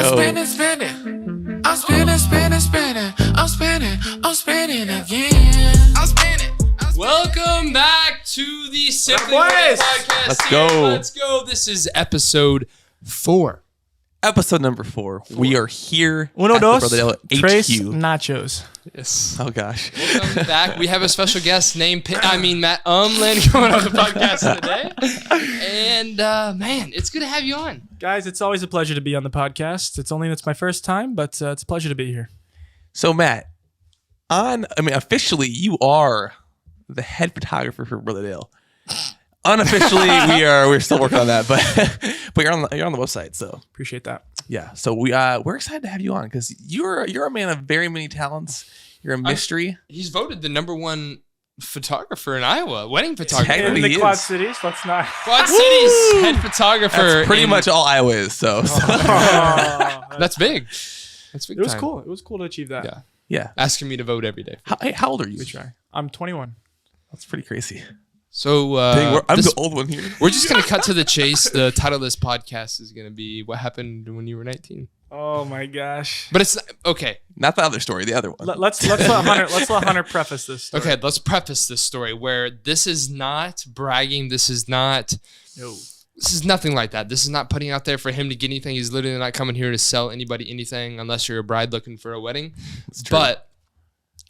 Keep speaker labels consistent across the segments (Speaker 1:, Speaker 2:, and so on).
Speaker 1: spinning, spinning. I'm spinning, spinning, spinning. I'm spinning again. I'm spinning.
Speaker 2: Welcome back to the Simply Winning Podcast.
Speaker 3: Let's go.
Speaker 2: Let's go. This is episode 4.
Speaker 3: Episode number 4. We are here.
Speaker 4: Uno,
Speaker 3: at
Speaker 4: dos,
Speaker 3: the Brother
Speaker 4: tres,
Speaker 3: HQ.
Speaker 4: nachos.
Speaker 2: Yes.
Speaker 3: Oh gosh.
Speaker 2: Welcome back. We have a special guest named Matt Umland coming on the podcast today. And man, it's good to have you on.
Speaker 4: Guys, it's always a pleasure to be on the podcast. It's my first time, but it's a pleasure to be here.
Speaker 3: So Matt, officially you are the head photographer for Brother Dale. Unofficially, we're still working on that, but you're on the website, so
Speaker 4: Appreciate that.
Speaker 3: yeah. So we're excited to have you on because you're a man of very many talents. You're a mystery.
Speaker 2: He's voted the number 1 photographer in Iowa, wedding photographer.
Speaker 3: Technically,
Speaker 4: In the
Speaker 3: he
Speaker 4: Quad
Speaker 3: is.
Speaker 4: Cities, let's not.
Speaker 2: Quad Cities head photographer.
Speaker 3: That's pretty much all Iowa is. So
Speaker 2: That's big. That's big.
Speaker 4: It was
Speaker 2: time.
Speaker 4: cool. It was cool to achieve that.
Speaker 2: Yeah.
Speaker 3: yeah.
Speaker 2: Asking me to vote every day.
Speaker 3: How old are you?
Speaker 4: We try. I'm 21.
Speaker 3: That's pretty crazy.
Speaker 2: So
Speaker 3: Dang, I'm the old one here.
Speaker 2: we're just going to cut to the chase. The title of this podcast is going to be What Happened When You Were 19.
Speaker 4: Oh my gosh.
Speaker 2: But it's okay.
Speaker 3: Not the other story, the other one.
Speaker 4: Let's let Hunter preface this story.
Speaker 2: Okay, let's preface this story where this is not bragging. This is nothing like that. This is not putting out there for him to get anything. He's literally not coming here to sell anybody anything unless you're a bride looking for a wedding. But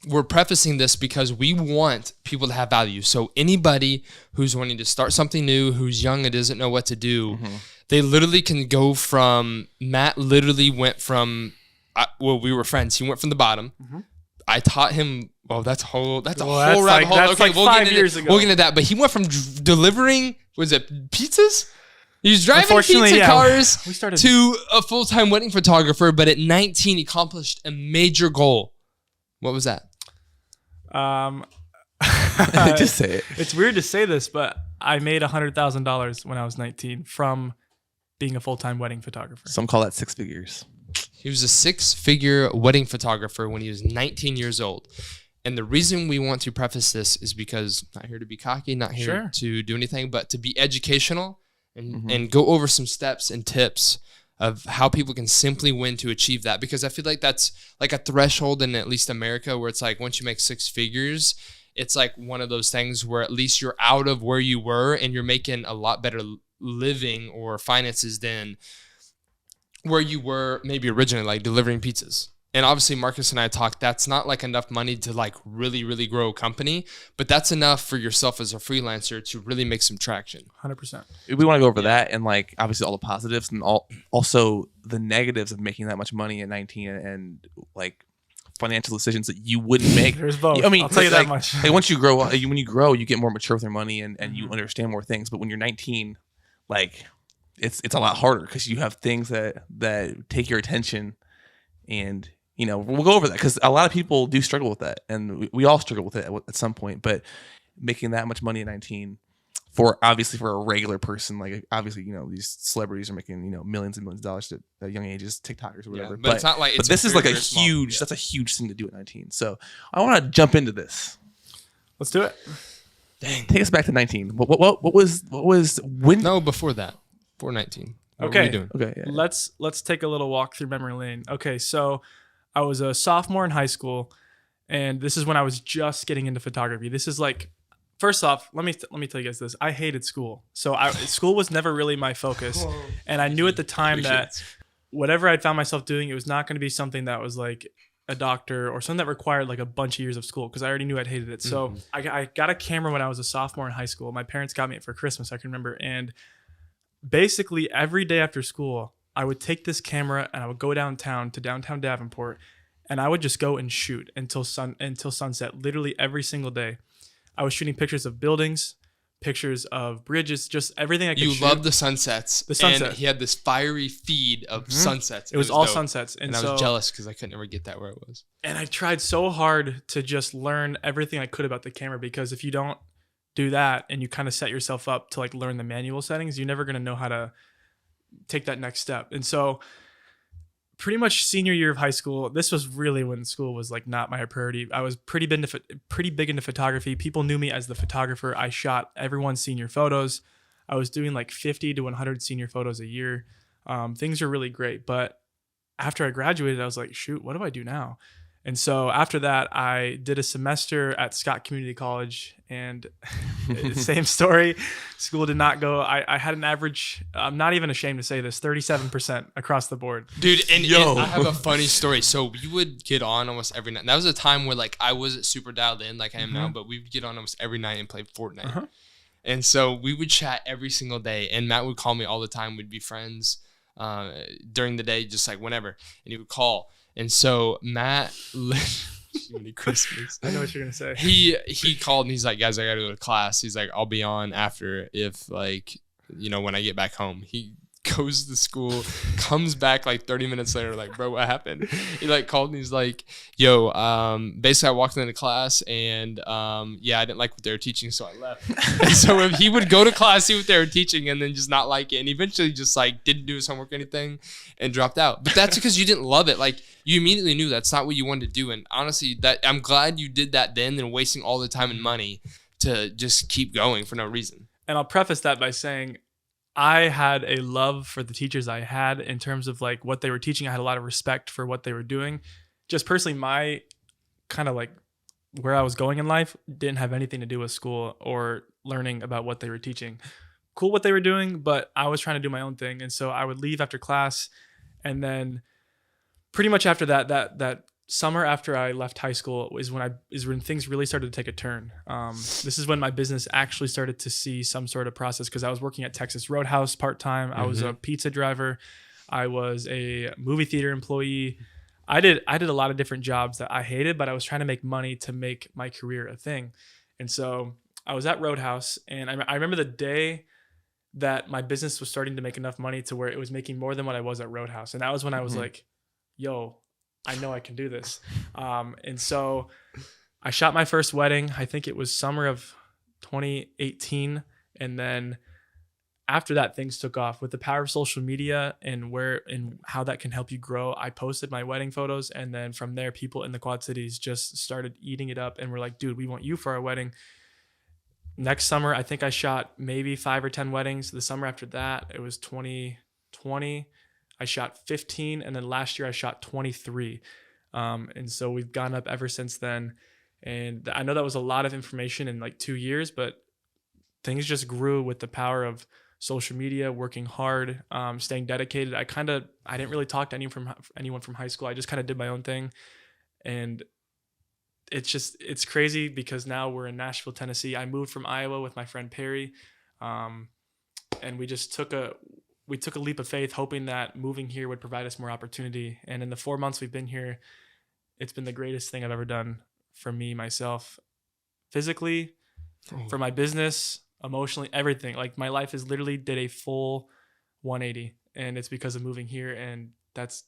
Speaker 2: we're prefacing this because we want people to have value. So anybody who's wanting to start something new, who's young and doesn't know what to do, they literally can go from, Matt literally went from, we were friends. He went from the bottom. I taught him, that's a whole rabbit hole.
Speaker 4: That's like 5 years ago.
Speaker 2: We'll get into that. But he went from delivering, pizzas? He was driving
Speaker 4: Unfortunately,
Speaker 2: pizza
Speaker 4: yeah,
Speaker 2: cars
Speaker 4: we started-
Speaker 2: to a full-time wedding photographer. But at 19, he accomplished a major goal. What was that?
Speaker 3: Just say it.
Speaker 4: It's weird to say this, but I made $100,000 when I was 19 from being a full-time wedding photographer.
Speaker 3: Some call that 6 figures.
Speaker 2: He was a 6-figure wedding photographer when he was 19 years old. And the reason we want to preface this is because not here to be cocky, not here to do anything, but to be educational and go over some steps and tips of how people can simply win to achieve that. Because I feel like that's like a threshold in at least America where it's like once you make 6 figures, it's like one of those things where at least you're out of where you were and you're making a lot better living or finances than where you were maybe originally, like delivering pizzas. And obviously Marcus and I talked, that's not like enough money to like really, really grow a company, but that's enough for yourself as a freelancer to really make some traction.
Speaker 4: 100%.
Speaker 3: We want to go over that and like obviously all the positives and also the negatives of making that much money at 19 and like financial decisions that you wouldn't make.
Speaker 4: There's both.
Speaker 3: I mean,
Speaker 4: I'll tell you
Speaker 3: like,
Speaker 4: that much.
Speaker 3: Like once you grow, when you grow, you get more mature with your money and you understand more things. But when you're 19, like it's a lot harder because you have things that take your attention, and you know we'll go over that because a lot of people do struggle with that, and we all struggle with it at some point. But making that much money at 19, for a regular person, like obviously these celebrities are making millions and millions of dollars at young ages, TikTokers or whatever.
Speaker 2: Yeah, but it's not like
Speaker 3: but this is like a huge. That's a huge thing to do at 19. So I want to jump into this.
Speaker 4: Let's do it.
Speaker 2: Dang.
Speaker 3: Take us back to 19. What was when?
Speaker 2: No, before that. 419. What
Speaker 4: Okay.
Speaker 2: were you doing?
Speaker 3: Okay. Yeah.
Speaker 4: Let's take a little walk through memory lane. Okay, so I was a sophomore in high school, and this is when I was just getting into photography. This is like, first off, let me tell you guys this. I hated school, so school was never really my focus, and I knew at the time that whatever I'd found myself doing, it was not going to be something that was like a doctor or something that required like a bunch of years of school because I already knew I'd hated it. So I got a camera when I was a sophomore in high school. My parents got me it for Christmas, I can remember, and basically every day after school, I would take this camera and I would go downtown Davenport, and I would just go and shoot until sunset. Literally every single day, I was shooting pictures of buildings, pictures of bridges, just everything I could shoot.
Speaker 2: You love the sunsets.
Speaker 4: The sunset.
Speaker 2: And he had this fiery feed of sunsets.
Speaker 4: It was all
Speaker 2: dope.
Speaker 4: sunsets,
Speaker 2: And I was jealous because I could never get that where it was.
Speaker 4: And I tried so hard to just learn everything I could about the camera, because if you don't do that and you kind of set yourself up to like learn the manual settings, you're never going to know how to take that next step. And so pretty much senior year of high school, this was really when school was like not my priority. I was pretty big into photography. People knew me as the photographer. I shot everyone's senior photos. I was doing like 50 to 100 senior photos a year. Things are really great, but after I graduated, I was like, shoot, what do I do now? And so after that, I did a semester at Scott Community College, and same story. School did not go. I had an average, I'm not even ashamed to say this, 37% across the board.
Speaker 2: Dude, and I have a funny story. So we would get on almost every night. That was a time where like I wasn't super dialed in like I am now, but we would get on almost every night and play Fortnite. And so we would chat every single day, and Matt would call me all the time. We'd be friends during the day, just like whenever, and he would call. And so Matt, Christmas.
Speaker 4: I know what you're gonna say.
Speaker 2: He called and he's like, guys, I gotta go to class. He's like, I'll be on after if like, you know, when I get back home. He goes to school, comes back like 30 minutes later, like, bro, what happened? He like called and he's like, yo, basically I walked into class and yeah, I didn't like what they were teaching, so I left. And so if he would go to class, see what they were teaching, and then just not like it, and eventually just like didn't do his homework or anything and dropped out. But that's because you didn't love it. Like you immediately knew that's not what you wanted to do. And honestly, that I'm glad you did that then than wasting all the time and money to just keep going for no reason.
Speaker 4: And I'll preface that by saying I had a love for the teachers I had in terms of like what they were teaching. I had a lot of respect for what they were doing. Just personally, my kind of like where I was going in life didn't have anything to do with school or learning about what they were teaching. Cool what they were doing, but I was trying to do my own thing. And so I would leave after class, and then pretty much after that summer after I left high school is when things really started to take a turn. This is when my business actually started to see some sort of process, because I was working at Texas Roadhouse part-time. I was a pizza driver. I was a movie theater employee. I did a lot of different jobs that I hated, but I was trying to make money to make my career a thing. And so I was at Roadhouse, and I remember the day that my business was starting to make enough money to where it was making more than what I was at Roadhouse. And that was when I was like, yo, I know I can do this. And so I shot my first wedding. I think it was summer of 2018. And then after that, things took off with the power of social media and how that can help you grow. I posted my wedding photos. And then from there, people in the Quad Cities just started eating it up and were like, dude, we want you for our wedding. Next summer, I think I shot maybe 5 or 10 weddings. The summer after that, it was 2020. I shot 15, and then last year I shot 23. And so we've gone up ever since then. And I know that was a lot of information in like 2 years, but things just grew with the power of social media, working hard, staying dedicated. I didn't really talk to anyone from high school. I just kind of did my own thing. And it's crazy because now we're in Nashville, Tennessee. I moved from Iowa with my friend Perry. And we just took a leap of faith, hoping that moving here would provide us more opportunity. And in the 4 months we've been here, it's been the greatest thing I've ever done for me, myself, physically, for my business, emotionally, everything. Like my life is literally did a full 180, and it's because of moving here. And that's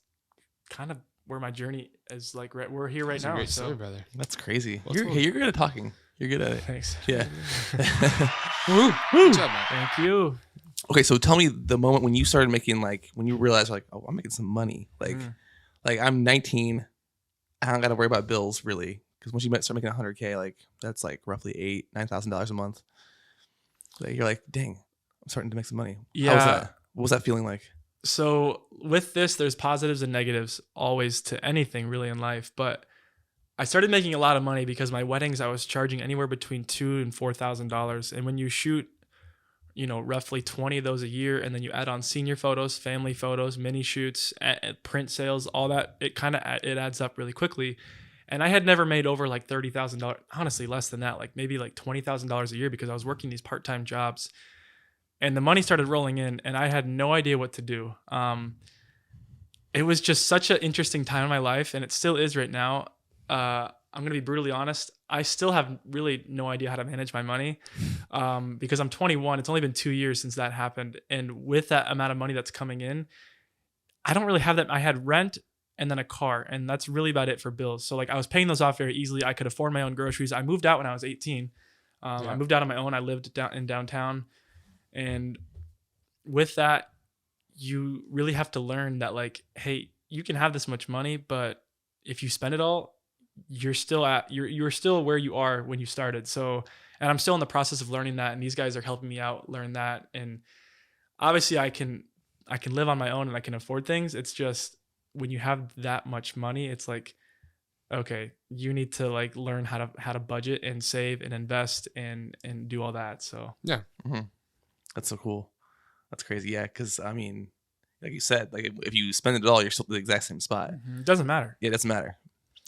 Speaker 4: kind of where my journey is. Like we're here right now.
Speaker 2: Great story, brother.
Speaker 3: That's crazy. You're good at talking. You're good at it.
Speaker 4: Thanks.
Speaker 3: Yeah.
Speaker 2: Woo. Good job, man.
Speaker 4: Thank you.
Speaker 3: Okay, so tell me the moment when you started making, like, when you realized, like, oh, I'm making some money. Like I'm 19. I don't got to worry about bills, really. Because once you start making 100K, like, that's like roughly $9,000 a month. Like, you're like, dang, I'm starting to make some money.
Speaker 4: Yeah.
Speaker 3: How was that? What was that feeling like?
Speaker 4: So with this, there's positives and negatives always to anything really in life. But I started making a lot of money because my weddings, I was charging anywhere between $2,000 and $4,000. And when you shoot, roughly 20 of those a year, and then you add on senior photos, family photos, mini shoots, print sales, all that, it adds up really quickly. And I had never made over like $30,000, honestly, less than that, like maybe like $20,000 a year, because I was working these part-time jobs, and the money started rolling in, and I had no idea what to do. It was just such an interesting time in my life, and it still is right now. I'm going to be brutally honest. I still have really no idea how to manage my money because I'm 21. It's only been 2 years since that happened. And with that amount of money that's coming in, I don't really have that. I had rent and then a car, and that's really about it for bills. So like I was paying those off very easily. I could afford my own groceries. I moved out when I was 18. I moved out on my own. I lived in downtown. And with that, you really have to learn that, like, hey, you can have this much money, but if you spend it all, you're still where you are when you started. So, and I'm still in the process of learning that, and these guys are helping me out learn that. And obviously I can live on my own and I can afford things. It's just when you have that much money, it's like, okay, you need to like learn how to budget and save and invest and do all that. So
Speaker 2: Yeah.
Speaker 3: Mm-hmm. That's so cool. That's crazy. Yeah, because I mean, like you said, like if you spend it all, you're still at the exact same spot.
Speaker 4: it doesn't matter.
Speaker 3: Yeah, it doesn't matter.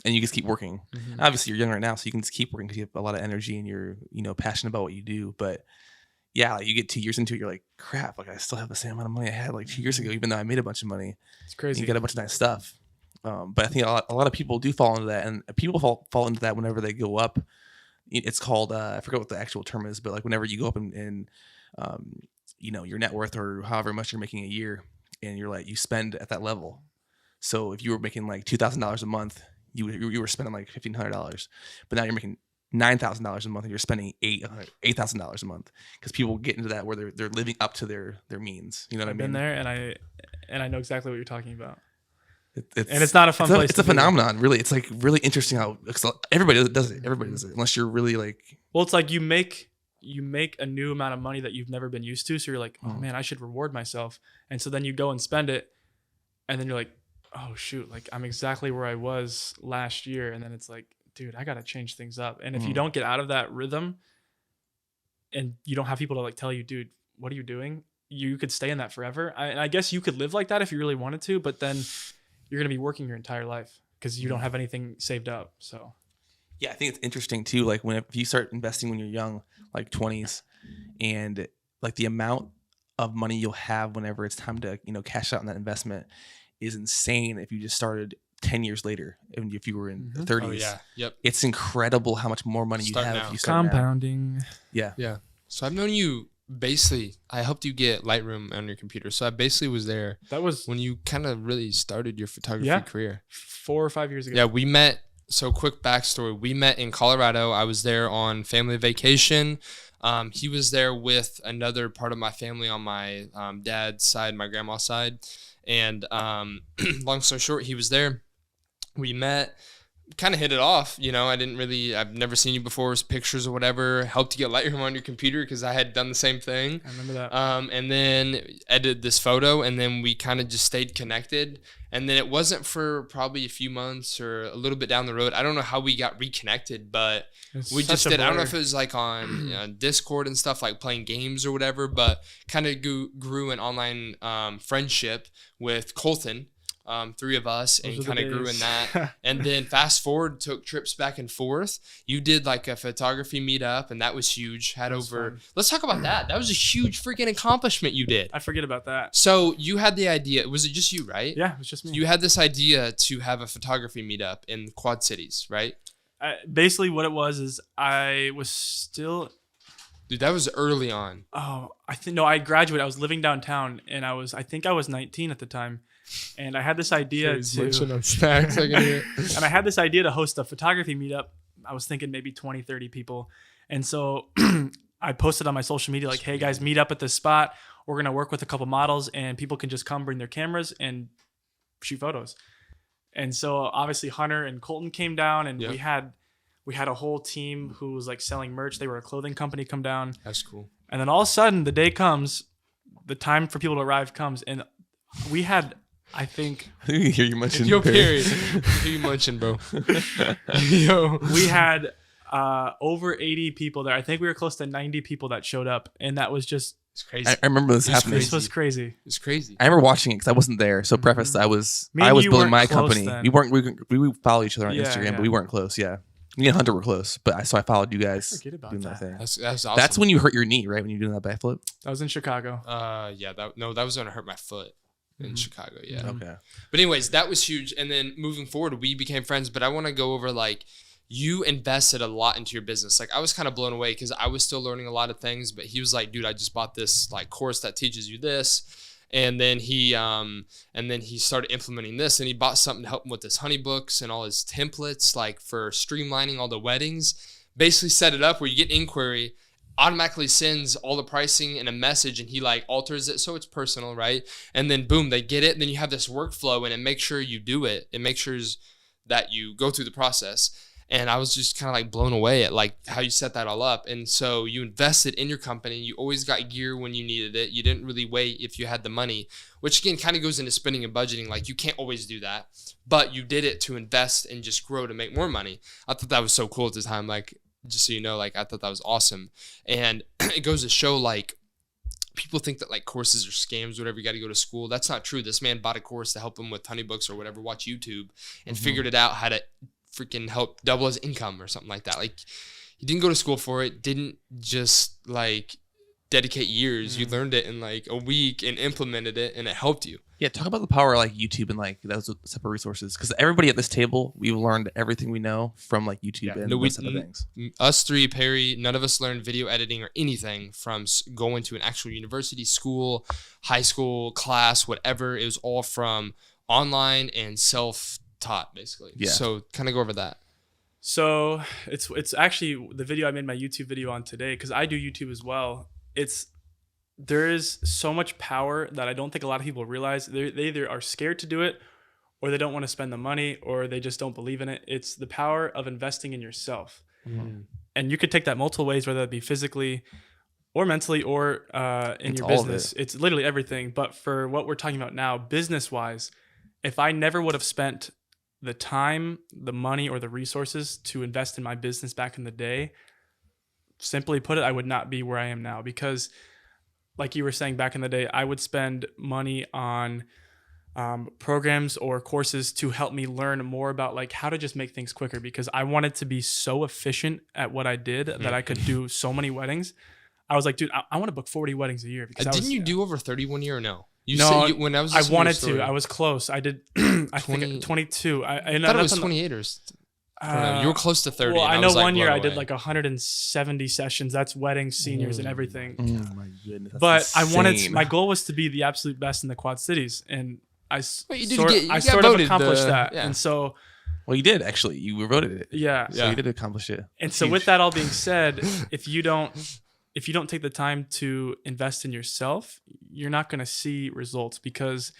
Speaker 3: And you just keep working. Obviously, you're young right now, so you can just keep working because you have a lot of energy and you're, passionate about what you do. But yeah, like you get 2 years into it, you're like, crap, like I still have the same amount of money I had like 2 years ago, even though I made a bunch of money.
Speaker 4: It's crazy.
Speaker 3: You get a bunch of nice stuff. But I think a lot of people do fall into that, and people fall into that whenever they go up. It's called I forget what the actual term is, but like whenever you go up in your net worth or however much you're making a year, and you're like you spend at that level. So if you were making like $2,000 a month, you were spending like $1,500, but now you're making $9,000 a month and you're spending $8,000 a month, because people get into that where they're living up to their means. You know what I mean?
Speaker 4: Been there, and I know exactly what you're talking about.
Speaker 3: And
Speaker 4: it's not a fun place.
Speaker 3: It's a phenomenon, really. It's like really interesting how everybody does it. Everybody does it, unless you're really like.
Speaker 4: Well, it's like you make a new amount of money that you've never been used to, so you're like, oh man, I should reward myself, and so then you go and spend it, and then you're like, oh shoot, like I'm exactly where I was last year, and then it's like, dude, I gotta change things up. And if you don't get out of that rhythm, and you don't have people to like tell you, dude, what are you doing? You could stay in that forever. I guess you could live like that if you really wanted to, but then you're going to be working your entire life because you don't have anything saved up. So
Speaker 3: yeah, I think it's interesting too. Like if you start investing when you're young, like 20s, and like the amount of money you'll have whenever it's time to, cash out on that investment is insane. If you just started 10 years later, and if you were in the 30s,
Speaker 2: Oh, yeah. Yep.
Speaker 3: it's incredible how much more money you
Speaker 2: Start
Speaker 3: have
Speaker 2: now.
Speaker 3: if you start now.
Speaker 4: compounding.
Speaker 3: Yeah.
Speaker 2: Yeah. So I've known you basically. I helped you get Lightroom on your computer. So I basically was there
Speaker 4: That was
Speaker 2: when you kind of really started your photography career.
Speaker 4: 4 or 5 years ago.
Speaker 2: Yeah, we met. So quick backstory. We met in Colorado. I was there on family vacation. He was there with another part of my family on my dad's side, my grandma's side. And long story short, he was there. We met, kind of hit it off. I've never seen you before, pictures or whatever. Helped you get Lightroom on your computer because I had done the same thing.
Speaker 4: I remember that.
Speaker 2: And then edited this photo, and then we kind of just stayed connected. And then it wasn't for probably a few months or a little bit down the road. I don't know how we got reconnected, but we just did. I don't know if it was like on Discord and stuff, like playing games or whatever, but kind of grew an online friendship with Colton. 3 of us, and kind of grew in that. And then fast forward, took trips back and forth. You did like a photography meetup, and that was huge. Let's talk about that. That was a huge freaking accomplishment you did.
Speaker 4: I forget about that.
Speaker 2: So you had the idea. Was it just you, right?
Speaker 4: Yeah, it was just me.
Speaker 2: You had this idea to have a photography meetup in Quad Cities, right?
Speaker 4: Basically, what it was is I was still.
Speaker 2: Dude, that was early on.
Speaker 4: Oh, I graduated. I was living downtown, and I think I was 19 at the time. And I had this idea and I had this idea to host a photography meetup. I was thinking maybe 20, 30 people. And so I posted on my social media, like, hey guys, meet up at this spot. We're going to work with a couple models, and people can just come bring their cameras and shoot photos. And so obviously Hunter and Colton came down, and we had a whole team who was like selling merch. They were a clothing company come down.
Speaker 2: That's cool.
Speaker 4: And then all of a sudden the day comes, the time for people to arrive comes, and we had, I think,
Speaker 3: hear you mention.
Speaker 2: Yo, period. Hear you munching, bro. Yo,
Speaker 4: we had over 80 people there. I think we were close to 90 people that showed up, and that was just.
Speaker 2: It's crazy.
Speaker 3: I remember this happening.
Speaker 4: This was crazy.
Speaker 2: It's crazy.
Speaker 3: I remember watching it because I wasn't there. So preface, I was building my company.
Speaker 4: Then.
Speaker 3: We followed each other on Instagram,
Speaker 4: yeah.
Speaker 3: but we weren't close. Yeah, me and Hunter were close, but I saw you guys
Speaker 4: forget about
Speaker 3: doing that thing.
Speaker 2: That's awesome.
Speaker 3: That's when you hurt your knee, right? When you're doing that backflip.
Speaker 4: That was in Chicago.
Speaker 2: Yeah. That was when I hurt my foot in Chicago. Yeah.
Speaker 3: Okay.
Speaker 2: But anyways, that was huge. And then moving forward, we became friends. But I want to go over like you invested a lot into your business. Like I was kind of blown away because I was still learning a lot of things. But he was like, dude, I just bought this like course that teaches you this. And then he started implementing this, and he bought something to help him with his honey books and all his templates, like for streamlining all the weddings. Basically set it up where you get inquiry, automatically sends all the pricing in a message, and he like alters it so it's personal, right? And then boom, they get it. And then you have this workflow, and it makes sure you do it. It makes sure that you go through the process. And I was just kind of like blown away at like how you set that all up. And so you invested in your company. You always got gear when you needed it. You didn't really wait if you had the money, which again kind of goes into spending and budgeting. Like you can't always do that, but you did it to invest and just grow to make more money. I thought that was so cool at the time. Like, just so you know, like I thought that was awesome. And it goes to show like, people think that like courses are scams, whatever, you got to go to school. That's not true. This man bought a course to help him with HoneyBooks or whatever, watch YouTube, and figured it out how to freaking help double his income or something like that. Like he didn't go to school for it, didn't just like dedicate years. You learned it in like a week and implemented it, and it helped you.
Speaker 3: Yeah, talk about the power of like YouTube and like those separate resources. Because everybody at this table, we've learned everything we know from like YouTube and those type of things.
Speaker 2: Us three, Perry, none of us learned video editing or anything from going to an actual university, school, high school, class, whatever. It was all from online and self-taught, basically.
Speaker 3: Yeah.
Speaker 2: So kind of go over that.
Speaker 4: So it's actually the video I made my YouTube video on today, because I do YouTube as well. There is so much power that I don't think a lot of people realize. They either are scared to do it, or they don't want to spend the money, or they just don't believe in it. It's the power of investing in yourself. And you could take that multiple ways, whether that be physically or mentally or in your business. It's literally everything. But for what we're talking about now, business-wise, if I never would have spent the time, the money, or the resources to invest in my business back in the day, simply put it, I would not be where I am now. Because like you were saying, back in the day, I would spend money on programs or courses to help me learn more about like how to just make things quicker, because I wanted to be so efficient at what I did that I could do so many weddings. I was like, dude, I want to book 40 weddings a year. Because
Speaker 2: didn't you do over 30 1 year or no?
Speaker 4: No,
Speaker 2: when I was
Speaker 4: I wanted to. I was close. I did. I think 22. I
Speaker 2: thought it was 28 or. You were close to 30.
Speaker 4: Well, I know one year I did like 170 sessions. That's weddings, seniors, and everything.
Speaker 3: Oh my goodness!
Speaker 4: But my goal was to be the absolute best in the Quad Cities, and I sort of accomplished that. Yeah. And so,
Speaker 3: well, you did actually. You voted it.
Speaker 4: Yeah.
Speaker 3: So you did accomplish it.
Speaker 4: And so, with that all being said, if you don't take the time to invest in yourself, you're not going to see results, because,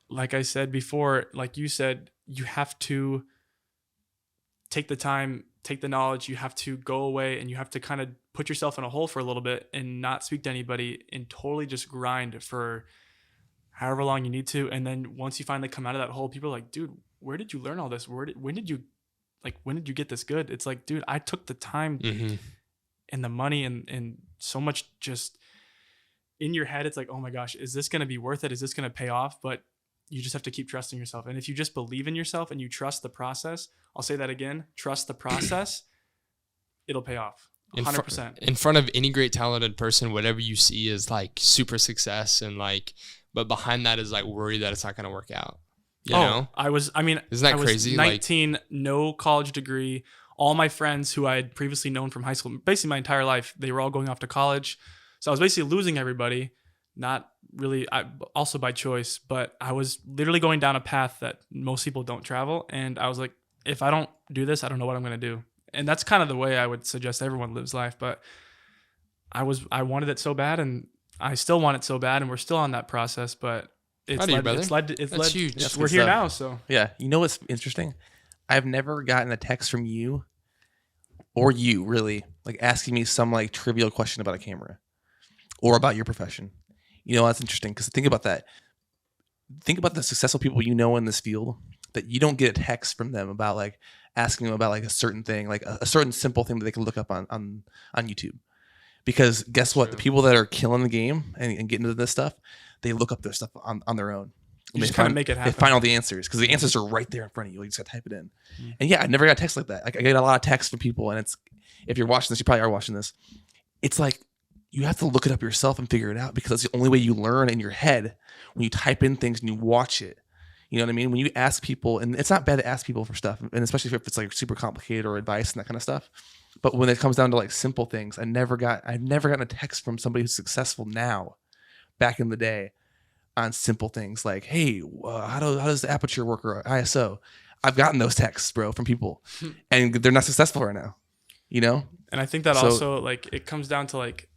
Speaker 4: like I said before, like you said, you have to take the time, take the knowledge. You have to go away and you have to kind of put yourself in a hole for a little bit and not speak to anybody and totally just grind for however long you need to. And then once you finally come out of that hole, people are like, dude, where did you learn all this? When did you get this good? It's like, dude, I took the time and the money and so much just in your head. It's like, oh my gosh, is this going to be worth it? Is this going to pay off? But you just have to keep trusting yourself. And if you just believe in yourself and you trust the process, I'll say that again, trust the process, it'll pay off 100%.
Speaker 2: In front of any great talented person, whatever you see is like super success, and like, but behind that is like worry that it's not going to work out. You know?
Speaker 4: Isn't
Speaker 2: that crazy?
Speaker 4: 19, no college degree. All my friends who I had previously known from high school, basically my entire life, they were all going off to college. So I was basically losing everybody. Not really, also by choice, but I was literally going down a path that most people don't travel. And I was like, if I don't do this, I don't know what I'm going to do. And that's kind of the way I would suggest everyone lives life. But I wanted it so bad, and I still want it so bad, and we're still on that process. But it's led.
Speaker 2: Huge.
Speaker 4: We're here now. So
Speaker 3: yeah, you know what's interesting? I've never gotten a text from you, or you really, like asking me some like trivial question about a camera or about your profession. You know, that's interesting, because think about that. Think about the successful people you know in this field that you don't get a text from them about like asking them about like a certain thing, like a certain simple thing that they can look up on YouTube. Because guess what? The people that are killing the game and getting into this stuff, they look up their stuff on their own.
Speaker 4: You just kind of make it happen.
Speaker 3: They find all the answers, because the answers are right there in front of you. You just got to type it in. And yeah, I never got a text like that. Like I get a lot of texts from people, and it's, if you're watching this, you probably are watching this. It's like, you have to look it up yourself and figure it out, because that's the only way you learn in your head, when you type in things and you watch it. You know what I mean? When you ask people, and it's not bad to ask people for stuff, and especially if it's like super complicated or advice and that kind of stuff. But when it comes down to like simple things, I've never gotten a text from somebody who's successful now, back in the day, on simple things like, hey, how does the aperture work or ISO? I've gotten those texts, bro, from people, and they're not successful right now. You know?
Speaker 4: And I think that also, like, it comes down to like,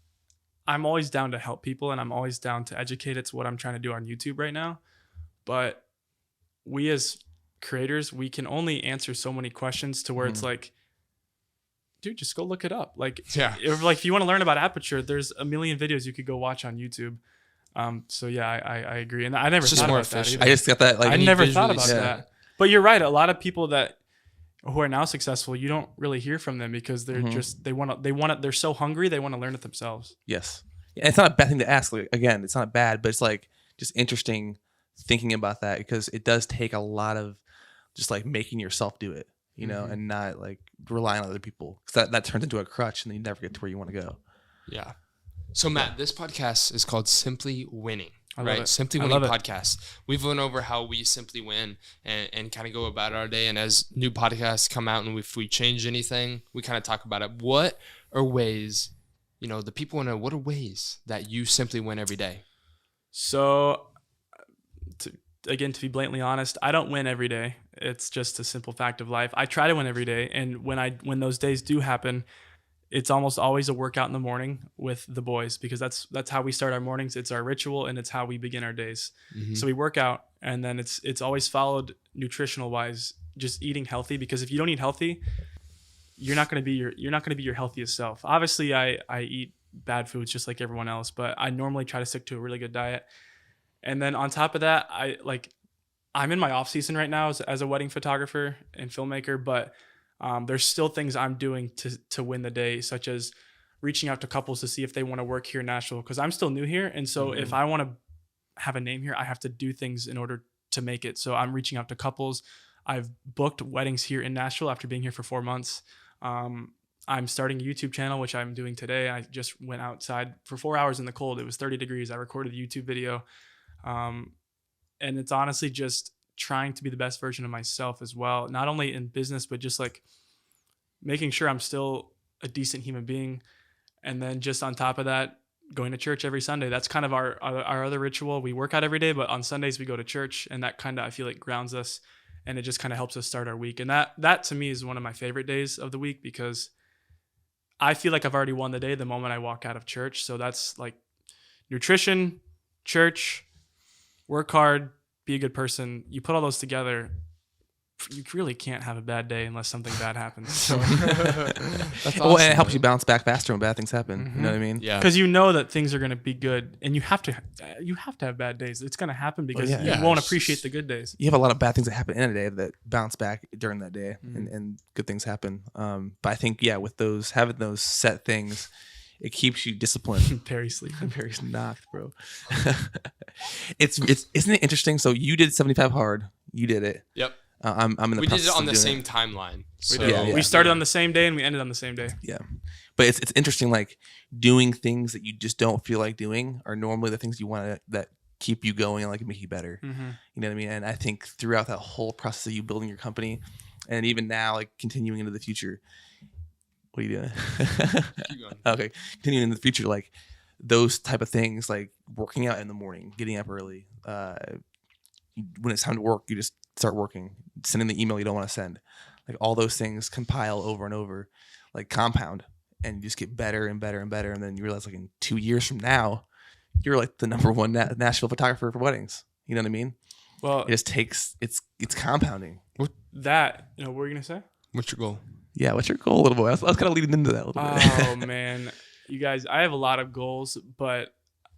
Speaker 4: I'm always down to help people, and I'm always down to educate. It's what I'm trying to do on YouTube right now. But we as creators, we can only answer so many questions to where it's like, dude, just go look it up. Like, if you want to learn about aperture, there's a million videos you could go watch on YouTube. So yeah, I agree. And I never thought about that either.
Speaker 3: I just got that. Like,
Speaker 4: I never thought about that. But you're right. A lot of people who are now successful, you don't really hear from them because they're just, they're so hungry. They want to learn it themselves.
Speaker 3: Yes. And it's not a bad thing to ask. Like, again, it's not bad, but it's like just interesting thinking about that, because it does take a lot of just like making yourself do it, you know, and not like relying on other people, because that turns into a crutch and then you never get to where you want to go.
Speaker 2: Yeah. So Matt, this podcast is called Simply Winning, right?
Speaker 4: It.
Speaker 2: Simply Winning podcast. We've went over how we simply win and kind of go about our day. And as new podcasts come out and if we change anything, we kind of talk about it. What are ways, you know, the people want to know, what are ways that you simply win every day?
Speaker 4: So to be blatantly honest, I don't win every day. It's just a simple fact of life. I try to win every day. And when those days do happen, it's almost always a workout in the morning with the boys, because that's how we start our mornings. It's our ritual and it's how we begin our days. So we work out, and then it's always followed nutritional wise, just eating healthy, because if you don't eat healthy, you're not going to be your healthiest self. Obviously I eat bad foods just like everyone else, but I normally try to stick to a really good diet. And then on top of that, I'm in my off season right now as a wedding photographer and filmmaker, but there's still things I'm doing to win the day, such as reaching out to couples to see if they want to work here in Nashville, because I'm still new here. And so if I want to have a name here, I have to do things in order to make it. So I'm reaching out to couples. I've booked weddings here in Nashville after being here for 4 months. I'm starting a YouTube channel, which I'm doing today. I just went outside for 4 hours in the cold. It was 30 degrees. I recorded a YouTube video. And it's honestly just trying to be the best version of myself as well, not only in business, but just like making sure I'm still a decent human being. And then just on top of that, going to church every Sunday. That's kind of our other ritual. We work out every day, but on Sundays we go to church, and that kind of, I feel like, grounds us, and it just kind of helps us start our week. And that to me is one of my favorite days of the week, because I feel like I've already won the day the moment I walk out of church. So that's like nutrition, church, work hard, be a good person. You put all those together, you really can't have a bad day unless something bad happens. So
Speaker 2: That's awesome.
Speaker 3: Well, and it helps you bounce back faster when bad things happen. You know what I mean?
Speaker 2: Yeah.
Speaker 4: because you know that things are going to be good, and you have to have bad days. It's going to happen because you won't appreciate the good days.
Speaker 3: You have a lot of bad things that happen in a day that bounce back during that day, and good things happen. But I think, with having those set things, it keeps you disciplined.
Speaker 4: Perry's sleeping.
Speaker 3: Perry's knocked, bro. Isn't it interesting? So you did 75 hard. You did it.
Speaker 2: Yep.
Speaker 3: I'm in the
Speaker 2: We did
Speaker 3: process
Speaker 2: it on
Speaker 3: of
Speaker 2: the
Speaker 3: doing
Speaker 2: same timeline.
Speaker 4: We
Speaker 2: So,
Speaker 4: did. We started on the same day and we ended on the same day.
Speaker 3: Yeah. But it's interesting, like doing things that you just don't feel like doing are normally the things you want to, that keep you going and like make you better. You know what I mean? And I think throughout that whole process of you building your company, and even now, like continuing into the future, what are you doing?
Speaker 2: Keep going.
Speaker 3: Okay. Continuing in the future, like those type of things, like working out in the morning, getting up early. When it's time to work, you just start working, sending the email you don't want to send. Like all those things compile over and over, like compound, and you just get better and better and better. And then you realize, like in 2 years from now, you're like the number one Nashville photographer for weddings. You know what I mean?
Speaker 4: Well,
Speaker 3: It just takes, it's compounding.
Speaker 4: what were you going to say?
Speaker 2: What's your goal?
Speaker 3: Yeah. What's your goal, little boy? I was kind of leading into that a little bit.
Speaker 4: Oh, man. You guys, I have a lot of goals, but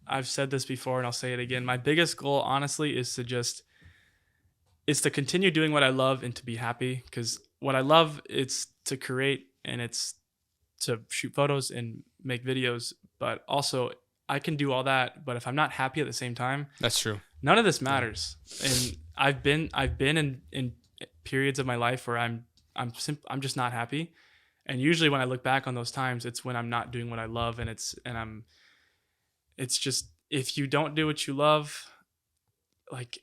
Speaker 4: I've said this before and I'll say it again. My biggest goal, honestly, is to continue doing what I love and to be happy, because what I love, it's to create and it's to shoot photos and make videos, but also I can do all that, but if I'm not happy at the same time,
Speaker 2: That's true.
Speaker 4: none of this matters. And I've been in periods of my life where I'm just not happy. And usually when I look back on those times, it's when I'm not doing what I love, and it's just, if you don't do what you love, like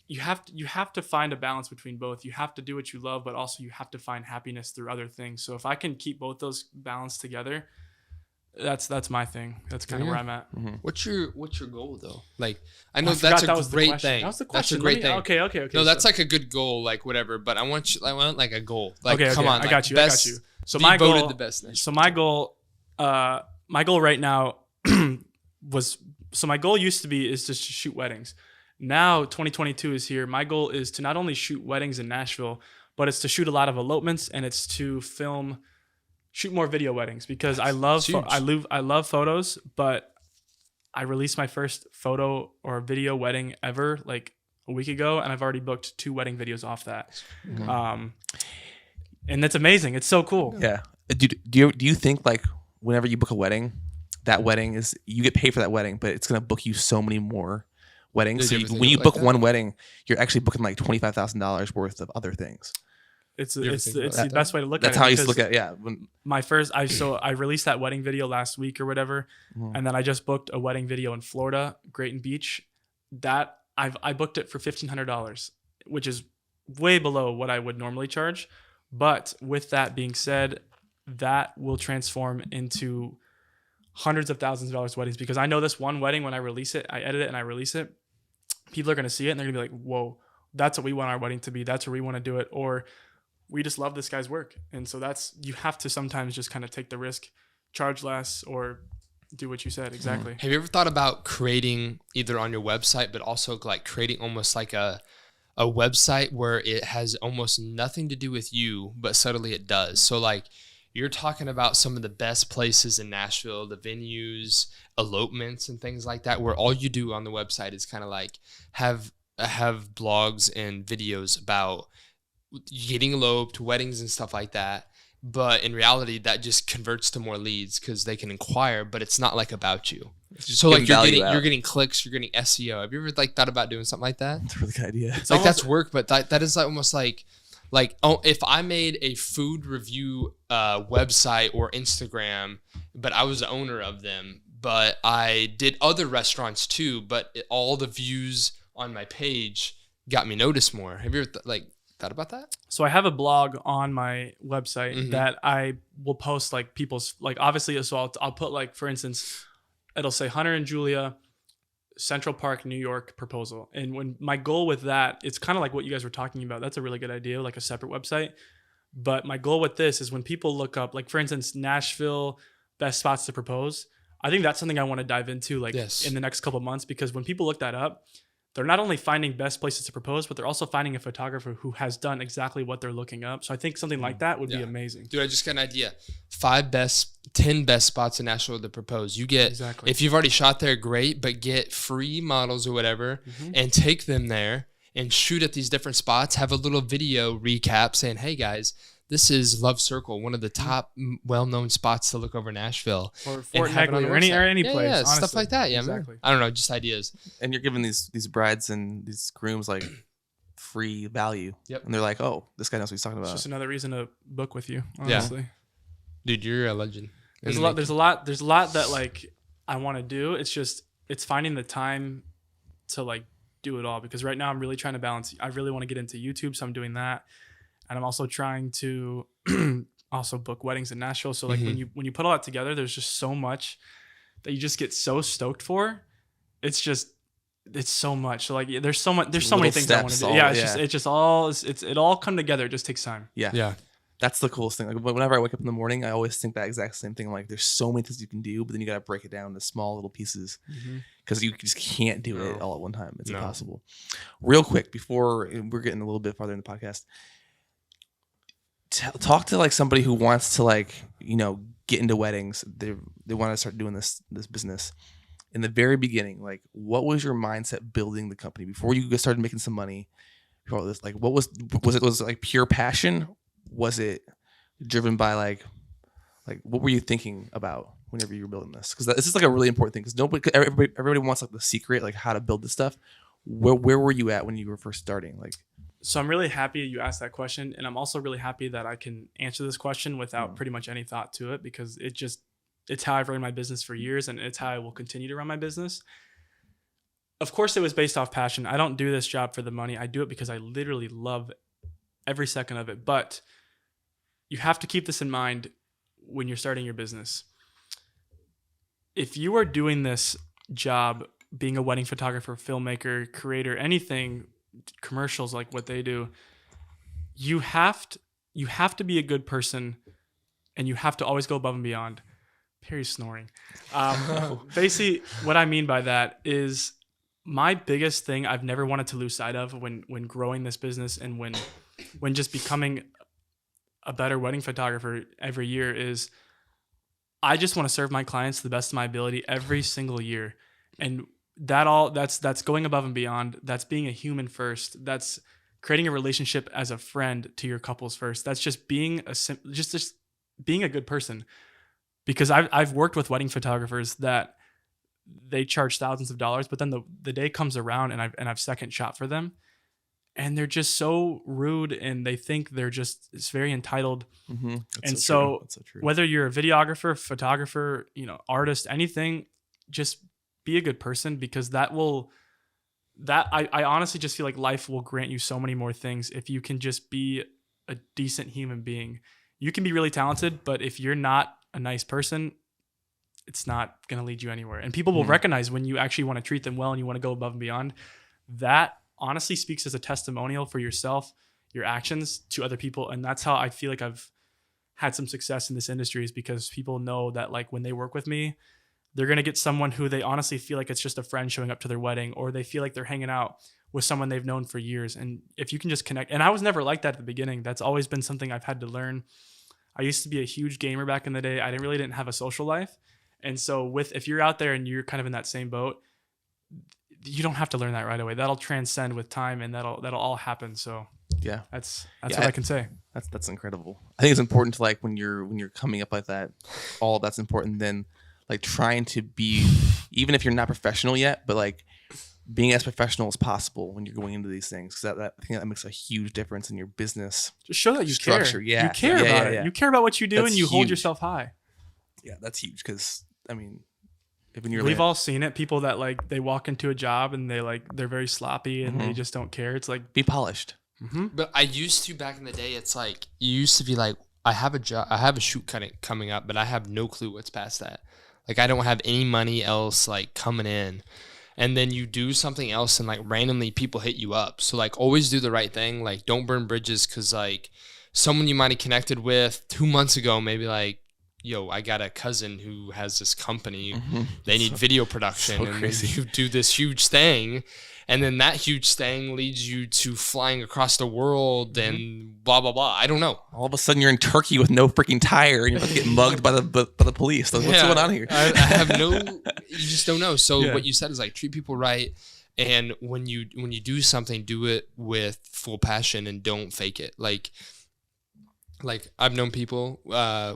Speaker 4: you have to find a balance between both. You have to do what you love, but also you have to find happiness through other things. So if I can keep both those balanced together, that's my thing. That's kind of where I'm at.
Speaker 2: What's your goal though? Like, I know
Speaker 4: I
Speaker 2: that's
Speaker 4: forgot
Speaker 2: a
Speaker 4: was the
Speaker 2: great
Speaker 4: question.
Speaker 2: thing.
Speaker 4: That was the
Speaker 2: That's a
Speaker 4: question.
Speaker 2: great thing.
Speaker 4: Okay.
Speaker 2: No, that's like a good goal, like whatever. But I want like a goal. Like, come on,
Speaker 4: I
Speaker 2: like,
Speaker 4: got you.
Speaker 2: best-
Speaker 4: I got you. So
Speaker 2: be
Speaker 4: my
Speaker 2: voted
Speaker 4: goal,
Speaker 2: the best next
Speaker 4: so my goal right now my goal used to be is just to shoot weddings. Now 2022 is here. My goal is to not only shoot weddings in Nashville, but it's to shoot a lot of elopements, and it's to shoot more video weddings, because I love photos, but I released my first photo or video wedding ever like a week ago, and I've already booked 2 wedding videos off that. And that's amazing. It's so cool.
Speaker 3: Yeah. Do you think like whenever you book a wedding, that wedding is, you get paid for that wedding, but it's going to book you so many more weddings. So when you book one wedding, you're actually booking like $25,000 worth of other things.
Speaker 4: It's the best way to look at it.
Speaker 3: That's how I used to look at it. Yeah.
Speaker 4: I released that wedding video last week or whatever, and then I just booked a wedding video in Florida, Grayton Beach. That I booked it for $1,500, which is way below what I would normally charge. But with that being said, that will transform into hundreds of thousands of dollars weddings, because I know this one wedding, when I release it, I edit it and I release it, people are going to see it and they're going to be like, whoa, that's what we want our wedding to be. That's where we want to do it. Or we just love this guy's work. And so you have to sometimes just kind of take the risk, charge less, or do what you said. Exactly.
Speaker 2: Have you ever thought about creating either on your website, but also like creating almost like a website where it has almost nothing to do with you, but subtly it does? So like, you're talking about some of the best places in Nashville, the venues, elopements, and things like that, where all you do on the website is kind of like have blogs and videos about getting eloped, weddings, and stuff like that. But in reality, that just converts to more leads because they can inquire, but it's not like about you. So like you're getting clicks, you're getting SEO. Have you ever like thought about doing something like that?
Speaker 3: That's a really good idea.
Speaker 2: It's like that's work, but that is like almost like if I made a food review website or Instagram, but I was the owner of them, but I did other restaurants too, but all the views on my page got me noticed more. Have you ever thought about that?
Speaker 4: So I have a blog on my website that I will post like people's, like obviously, so I'll put like, for instance, it'll say Hunter and Julia, Central Park, New York proposal. And when my goal with that, it's kind of like what you guys were talking about. That's a really good idea, like a separate website. But my goal with this is when people look up, like for instance, Nashville, best spots to propose. I think that's something I want to dive into in the next couple of months, because when people look that up, they're not only finding best places to propose, but they're also finding a photographer who has done exactly what they're looking up. So I think something like that would be amazing.
Speaker 2: Dude, I just got an idea. 10 best spots in Nashville to propose. You get, if you've already shot there, great, but get free models or whatever and take them there and shoot at these different spots. Have a little video recap saying, hey guys, this is Love Circle, one of the top well-known spots to look over Nashville.
Speaker 4: Or Fort Hagley or any place.
Speaker 2: Yeah, stuff like that. Yeah, exactly. I don't know, just ideas.
Speaker 3: And you're giving these brides and these grooms like free value. Yep. And they're like, oh, this guy knows what he's talking about.
Speaker 4: It's just another reason to book with you, honestly.
Speaker 2: Yeah. Dude, you're a legend.
Speaker 4: There's a lot that like I want to do. It's finding the time to like do it all, because right now I'm really trying to balance. I really want to get into YouTube, so I'm doing that. And I'm also trying to also book weddings in Nashville. So like when you put all that together, there's just so much that you just get so stoked for. It's so much. So like there's so many things I want to do. Yeah, it all come together. It just takes time.
Speaker 3: Yeah. Yeah. That's the coolest thing. Like whenever I wake up in the morning, I always think that exact same thing. Like there's so many things you can do, but then you got to break it down into small little pieces because you just can't do it all at one time. It's impossible. Real quick, before we're getting a little bit farther in the podcast, talk to like somebody who wants to like, get into weddings. They want to start doing this business. In the very beginning, like what was your mindset building the company before you started making some money? Before all this, like was it like pure passion? Was it driven by like what were you thinking about whenever you were building this? Because this is like a really important thing, because everybody wants like the secret, like how to build this stuff. Where were you at when you were first starting? Like,
Speaker 4: so I'm really happy you asked that question, and I'm also really happy that I can answer this question without pretty much any thought to it, because it's how I've run my business for years, and it's how I will continue to run my business. Of course, it was based off passion. I don't do this job for the money. I do it because I literally love every second of it. But you have to keep this in mind when you're starting your business. If you are doing this job, being a wedding photographer, filmmaker, creator, anything, commercials like what they do, you have to be a good person, and you have to always go above and beyond. Perry's snoring. Basically, what I mean by that is my biggest thing I've never wanted to lose sight of when growing this business and when just becoming a better wedding photographer every year is I just want to serve my clients to the best of my ability every single year. And that's going above and beyond. That's being a human first. That's creating a relationship as a friend to your couples first. That's just being just being a good person. Because I've worked with wedding photographers that they charge thousands of dollars, but then the day comes around and I've second shot for them, and they're just so rude and they think it's very entitled.
Speaker 3: Mm-hmm.
Speaker 4: And so whether you're a videographer, photographer, artist, anything, just be a good person, because I honestly just feel like life will grant you so many more things if you can just be a decent human being. You can be really talented, but if you're not a nice person, it's not going to lead you anywhere. And people will recognize when you actually want to treat them well and you want to go above and beyond. That honestly speaks as a testimonial for yourself, your actions to other people. And that's how I feel like I've had some success in this industry, is because people know that like when they work with me, they're going to get someone who they honestly feel like it's just a friend showing up to their wedding, or they feel like they're hanging out with someone they've known for years. And if you can just connect, and I was never like that at the beginning. That's always been something I've had to learn. I used to be a huge gamer back in the day. I didn't have a social life. And so if you're out there and you're kind of in that same boat, you don't have to learn that right away. That'll transcend with time, and that'll all happen. So
Speaker 3: yeah,
Speaker 4: that's what I can say.
Speaker 3: That's incredible. I think it's important to, like, when you're coming up like that, all that's important. Then like trying to be, even if you're not professional yet, but like being as professional as possible when you're going into these things, because I think that makes a huge difference in your business.
Speaker 4: Just show that you
Speaker 3: structure.
Speaker 4: care.
Speaker 3: Yeah,
Speaker 4: you care about it. You care about what you do,
Speaker 3: that's
Speaker 4: and you hold
Speaker 3: huge.
Speaker 4: yourself high.
Speaker 3: Yeah, that's huge. Because I mean, when you're
Speaker 4: we've all seen it. People that like they walk into a job and they're very sloppy and they just don't care. It's like,
Speaker 3: be polished.
Speaker 4: Mm-hmm.
Speaker 2: But I used to, back in the day, it's like you used to be like, I have a job, I have a shoot coming up, but I have no clue what's past that. Like I don't have any money else like coming in. And then you do something else and like randomly people hit you up. So like always do the right thing. Like don't burn bridges, because like someone you might have connected with 2 months ago, maybe like, yo, I got a cousin who has this company. They need video production.
Speaker 3: So
Speaker 2: and
Speaker 3: crazy.
Speaker 2: then you do this huge thing. And then that huge thing leads you to flying across the world and blah, blah, blah. I don't know.
Speaker 3: All of a sudden, you're in Turkey with no freaking tire, and you're about to get mugged by the police. What's going on here?
Speaker 2: I have you just don't know. So what you said is like treat people right, and when you do something, do it with full passion and don't fake it. Like I've known people,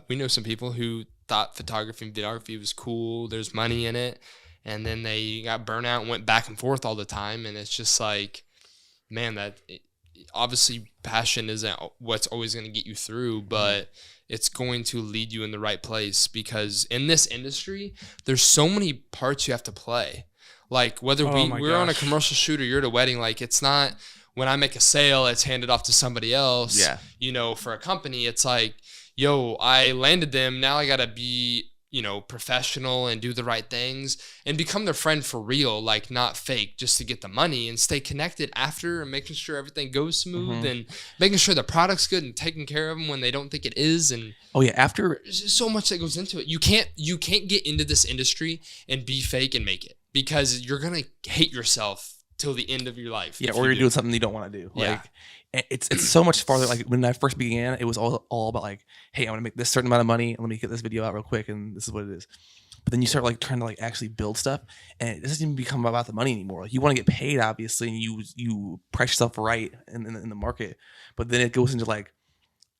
Speaker 2: we know some people who thought photography and videography was cool. There's money in it. And then they got burnout and went back and forth all the time. And it's just like, man, obviously passion isn't what's always going to get you through, but it's going to lead you in the right place, because in this industry, there's so many parts you have to play. Like whether we're on a commercial shoot or you're at a wedding, like it's not when I make a sale, it's handed off to somebody else. Yeah. For a company, it's like, yo, I landed them. Now I got to be, professional and do the right things and become their friend for real, like not fake just to get the money, and stay connected after and making sure everything goes smooth and making sure the product's good and taking care of them when they don't think it is. And
Speaker 3: after
Speaker 2: there's just so much that goes into it. You can't get into this industry and be fake and make it, because you're going to hate yourself till the end of your life.
Speaker 3: Yeah. Or you're doing something you don't want to do.
Speaker 2: Yeah.
Speaker 3: Like, it's so much farther. Like when I first began, it was all about like, hey, I want to make this certain amount of money. Let me get this video out real quick, and this is what it is. But then you start like trying to like actually build stuff, and it doesn't even become about the money anymore. Like you want to get paid, obviously, and you price yourself right in the market. But then it goes into like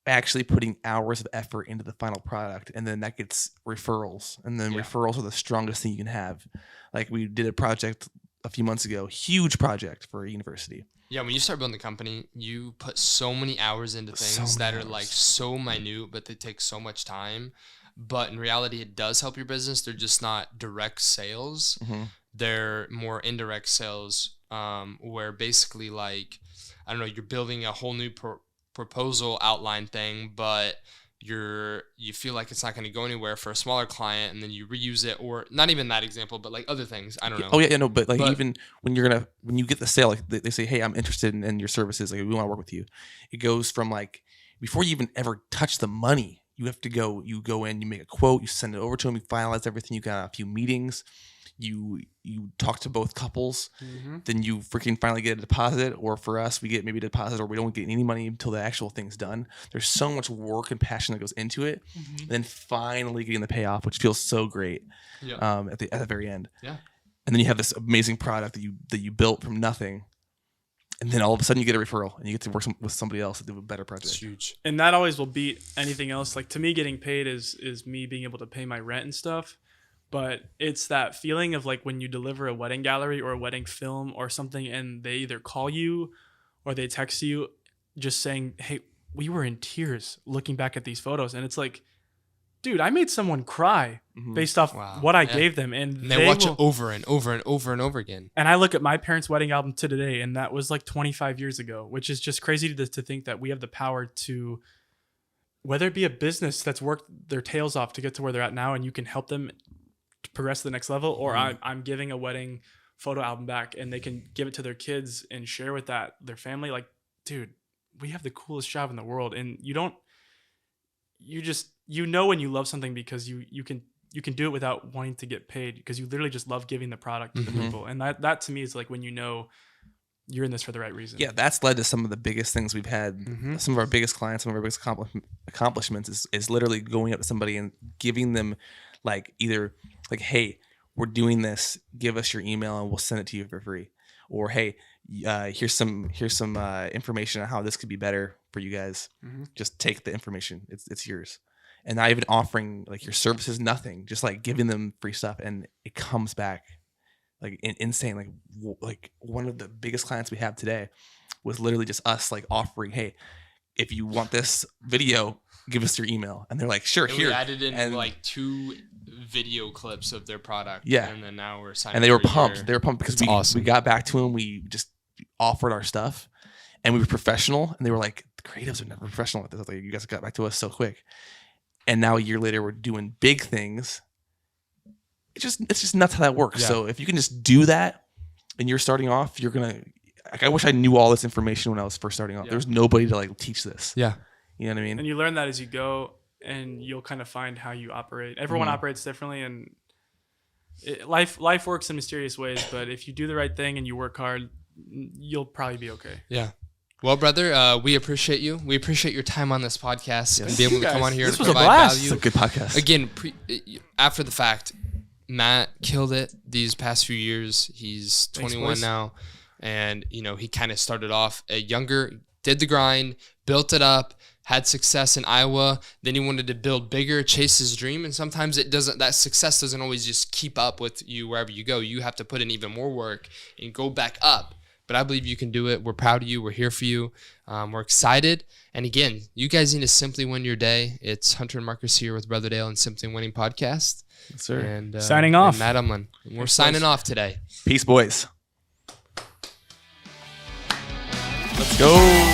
Speaker 3: actually putting hours of effort into the final product, and then that gets referrals, and then referrals are the strongest thing you can have. Like we did a project a few months ago, huge project for a university.
Speaker 2: Yeah, when you start building a company, you put so many hours into things that are like so minute, but they take so much time. But in reality, it does help your business. They're just not direct sales. They're more indirect sales, where basically like, I don't know, you're building a whole new proposal outline thing, but you feel like it's not going to go anywhere for a smaller client, and then you reuse it, or not even that example, but like other things. I don't know.
Speaker 3: Oh yeah, no, but like even when you get the sale, like they say, hey, I'm interested in your services, like we want to work with you. It goes from like before you even ever touch the money, you go in, you make a quote, you send it over to them, you finalize everything, you got a few meetings, you talk to both couples, then you freaking finally get a deposit, or for us, we get maybe a deposit, or we don't get any money until the actual thing's done. There's so much work and passion that goes into it, and then finally getting the payoff, which feels so great at the very end. Yeah. And then you have this amazing product that you built from nothing. And then all of a sudden you get a referral and you get to work with somebody else to do a better project.
Speaker 2: It's huge.
Speaker 4: And that always will beat anything else. Like, to me, getting paid is me being able to pay my rent and stuff. But it's that feeling of like when you deliver a wedding gallery or a wedding film or something, and they either call you or they text you just saying, hey, we were in tears looking back at these photos. And it's like, dude, I made someone cry based off what I gave them. And
Speaker 2: they watch it over and over and over and over again.
Speaker 4: And I look at my parents' wedding album to today, and that was like 25 years ago, which is just crazy to think that we have the power to, whether it be a business that's worked their tails off to get to where they're at now, and you can help them to progress to the next level, or I'm giving a wedding photo album back and they can give it to their kids and share with their family. Like, dude, we have the coolest job in the world. And you know when you love something because you can do it without wanting to get paid, because you literally just love giving the product to the people. And that to me is like when you know you're in this for the right reason.
Speaker 3: Yeah, that's led to some of the biggest things we've had. Some of our biggest clients, some of our biggest accomplishments is literally going up to somebody and giving them like either like, hey, we're doing this, give us your email and we'll send it to you for free. Or, hey, here's some information on how this could be better for you guys. Just take the information. It's yours. And not even offering like your services, nothing, just like giving them free stuff, and it comes back like insane. Like one of the biggest clients we have today was literally just us like offering, hey, if you want this video, give us your email, and they're like, sure,
Speaker 2: and
Speaker 3: here.
Speaker 2: We added in like 2 video clips of their product,
Speaker 3: and
Speaker 2: then now we're signing.
Speaker 3: And they were pumped. They were pumped because
Speaker 2: awesome.
Speaker 3: We got back to them. We just offered our stuff, and we were professional. And they were like, the creatives are never professional with this. Like, you guys got back to us so quick. And now a year later, we're doing big things. It's just nuts how that works. Yeah. So if you can just do that and you're starting off, you're going to, like, I wish I knew all this information when I was first starting off. There was nobody to like teach this.
Speaker 2: Yeah.
Speaker 3: You know what I mean?
Speaker 4: And you learn that as you go, and you'll kind of find how you operate. Everyone operates differently, and life works in mysterious ways, but if you do the right thing and you work hard, you'll probably be okay.
Speaker 2: Yeah. Well, brother, we appreciate you. We appreciate your time on this podcast and be able to come on here and provide value.
Speaker 3: This was a good podcast.
Speaker 2: Again, after the fact, Matt killed it these past few years. He's 21 now, and he kind of started off younger, did the grind, built it up, had success in Iowa. Then he wanted to build bigger, chase his dream, and sometimes that success doesn't always just keep up with you wherever you go. You have to put in even more work and go back up. But I believe you can do it. We're proud of you. We're here for you. We're excited. And again, you guys need to simply win your day. It's Hunter and Marcus here with Brother Dale and Simply Winning Podcast.
Speaker 3: Yes, sir.
Speaker 4: And signing off.
Speaker 2: And Matt Umland. We're signing off today.
Speaker 3: Peace, boys. Let's go.